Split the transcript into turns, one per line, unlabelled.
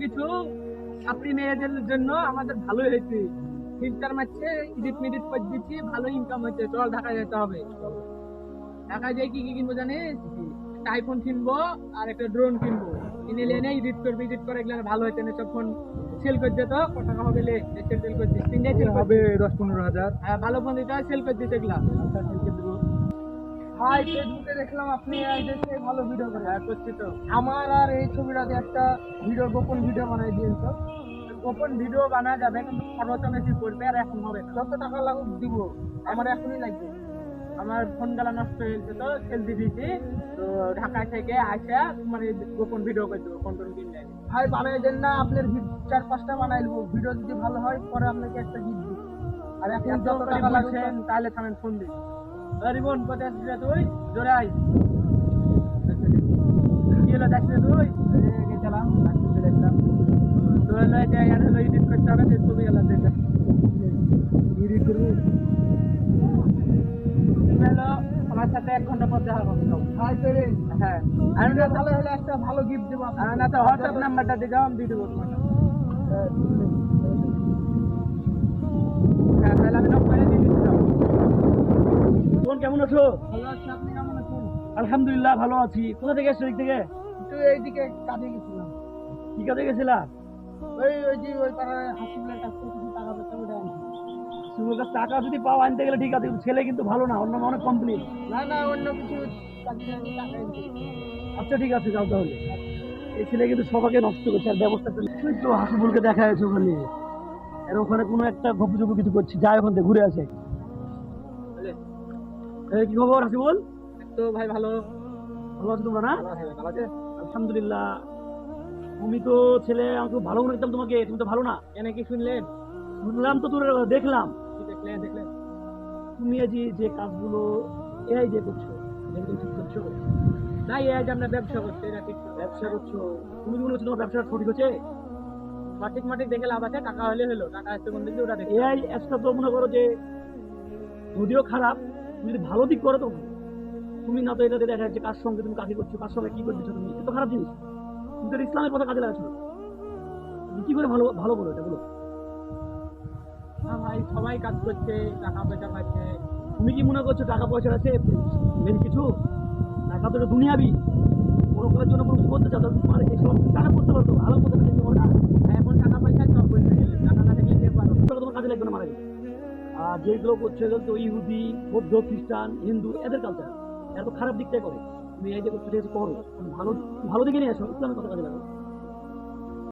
কিছু আপনি মেয়েদের জন্য আমাদের ভালোই হয়েছে। ফিল্টার মারছে, ইডিট মিডিট করে দিচ্ছি, ভালো ইনকাম হচ্ছে। চল ঢাকা যেতে হবে। ঢাকা যেয়ে কি কি কিনবো জানিস? একটা আইফোন কিনবো আর একটা ড্রোন কিনবো। কিনে এনে এডিট করবি, এডিট করে এগুলো ভালো হচ্ছে না। সব ফোন সেল করে দিত, কত টাকা হবে? সেল করে দিস, তিনটাই সেল
হবে
করবে।
10-15 হাজার।
হ্যাঁ, ভালো ফোন দিতে সেল করে দিস এগুলা।
আচ্ছা, সেল করে দেবো। ভাই ফেসবুকে দেখলাম আপনি এই দেশে ভালো ভিডিও করেন।
হ্যাঁ, করছি তো।
আমার আর এই ছবিটাতে একটা ভিডিও, গোপন ভিডিও বানাই দিন তো।
গোপন ভিডিও বানা যাবে, কিন্তু খরচটা বেশি পড়বে আর এখন হবে না।
যত টাকা লাগুক দিব, আমার এখনই লাগবে।
আমার ফোন গেলা নষ্ট হয়েছে তো সেল দিয়ে দিয়েছি। তো ঢাকা থেকে আসা মানে গোপন ভিডিও করে দেবো, ফোন টোন কিনলে।
ভাই বানাই দেন না, আপনার 4-5টা বানাই দেবো। ভিডিও যদি ভালো হয় পরে আপনাকে একটা গিফট দিব। আর এখন
এত
যত
করে
টাকা লাগুক
বলছেন, তাহলে থামেন, ফোন দিই। রিবন কোথায় আসছিস রে তুই? জোরে আয়। কি হলো, যাচ্ছিস রে তুই?
গেছিলাম, ডাক্তারকে দেখলাম।
তো হলো যে আর হলো এডিট করতে হবে, সেই ছবি গেলা যেটা
এডিট করবো।
হলো আমার সাথে 1 ঘন্টা পর দেখা করতে হবে।
ভাই পেরে
হ্যাঁ,
আমি ভালো হলে একটা ভালো গিফট দেবো আপনাকে।
না তো হোয়াটসঅ্যাপ নাম্বারটা দিয়ে যাও, আমি দিয়ে দেবো তোমার। হ্যাঁ, তাহলে আমি নম্বরে দিয়ে দিতে যাও।
বোন কেমন আছো?
ভালো আছি, আপনি কেমন আছেন?
আলহামদুলিল্লাহ ভালো আছি। কোথা থেকে এসছো? দিক থেকে
একটু এইদিকে কাজে গেছিলাম।
কি কাজে গেছিলা?
ওই পাড়ায় হাসিবুলের কাছ থেকে কিছু টাকা পয়সা উঠে আনছি।
তোমার কাছে টাকা যদি পাও আনতে গেলে ঠিক আছে, কিন্তু ছেলে কিন্তু ভালো না, অন্য অনেক কমপ্লিট।
না অন্য কিছু কাজে যাইনি, টাকা আনছি।
আচ্ছা ঠিক আছে, যাও তাহলে। এই ছেলে কিন্তু সবাইকে নষ্ট করছে, আর ব্যবস্থা করে তুই তো হাসিবুলকে দেখা যাচ্ছে ওখানে, আর ওখানে কোনো একটা গপুজপু কিছু করছি, যায় ওখান থেকে ঘুরে আসে।
বলে,
এই কি খবর হাসিবুল?
তো ভাই ভালো।
ভালো আছো তোমরা না?
ভালো আছে?
আলহামদুলিল্লাহ। তুমি তো ছেলে, আমি খুব ভালো মনে করতাম তোমাকে, তুমি তো ভালো না।
কেন, কি শুনলেন?
শুনলাম তো, তোর দেখলাম
কি দেখলেন?
তুমি এই যে কাজগুলো এআই দিয়ে করছো, এটা কি তুমি ঠিক করছো?
না, এই আজ আমরা ব্যবসা করছি, এটা ঠিক তো।
ব্যবসা করছো, তুমি কি মনে হচ্ছে তোমার ব্যবসাটা সঠিক হচ্ছে?
সঠিক মাটিক দেখে লাভ আছে, টাকা হলে হলো। টাকা আসতে কোন দিকে ওটা দেখে।
এআই অ্যাপসটা তো মনে করো যে যদিও খারাপ, তুমি যদি ভালো দিক করো তো ভালো। তুমি না তো এটাতে দেখা যাচ্ছে কার সঙ্গে তুমি কাকে করছো, কার সঙ্গে কি করছো, তুমি এটা তো খারাপ জিনিস। তুমি তো ইসলামের কথা কাজে লাগাচ্ছ। তুমি কি করে ভালো ভালো বলো এটা বলো?
হ্যাঁ ভাই, সবাই কাজ করছে, টাকা পয়সা পাচ্ছে।
তুমি কি মনে করছো টাকা পয়সা আছে মেন কিছু? টাকা তো এটা দুনিয়াবি। পরকালের জন্য কোনো কিছু করতে চাও, তাহলে তোমার এসব টাকা করতে পারতো, ভালো করতে পারতো না।
এখন টাকা পয়সা সব করতে গেলে টাকা না থাকলে কেউ পারো না।
টাকা তোমার কাজে লাগবে না মারা গেলে। আর যেগুলো করছে এগুলো তো ইহুদি, বৌদ্ধ, খ্রিস্টান, হিন্দু, এদের কালচার। এরা তো খারাপ দিকটাই করে। তুমি এই যে করছো ঠিক আছে করো, ভালো ভালো দিকে নিয়ে আসো, ইসলামের কথা কাজে লাগাও।